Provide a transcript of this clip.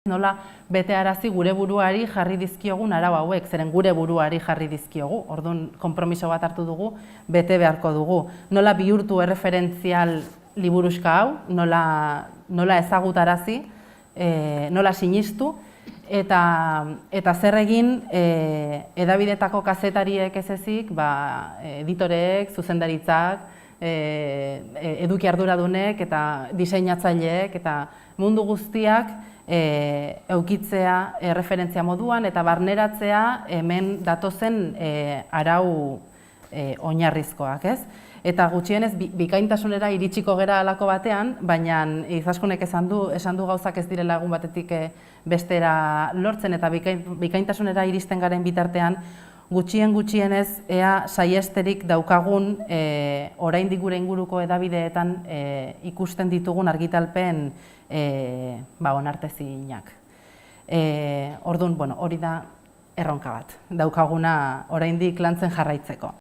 Nola betearazi gure buruari jarri dizkiogun arau hauek, zeren gure buruari jarri dizkiogu. Orduan, konpromiso bat hartu dugu, bete beharko dugu. Nola bihurtu erreferentzial liburuxka hau, nola ezagutarazi, nola sinistu, eta zer egin hedabidetako kazetariek ez ezik, editoreek, zuzendaritzak, eduki arduradunek eta diseinatzaileek eta mundu guztiak eukitzea erreferentzia moduan eta barneratzea hemen datozen arau oinarrizkoak, ez? Eta gutxienez bikaintasunera iritsiko gera halako batean, baina Izaskunek esan du gauzak ez direla egun batetik bestera lortzen eta bikaintasunera iristen garen bitartean gutxienez ea saiesterik daukagun oraindik gure inguruko hedabideetan ikusten ditugun argitalpen onartezinak. Orduan, hori da erronka bat, daukaguna oraindik lantzen jarraitzeko.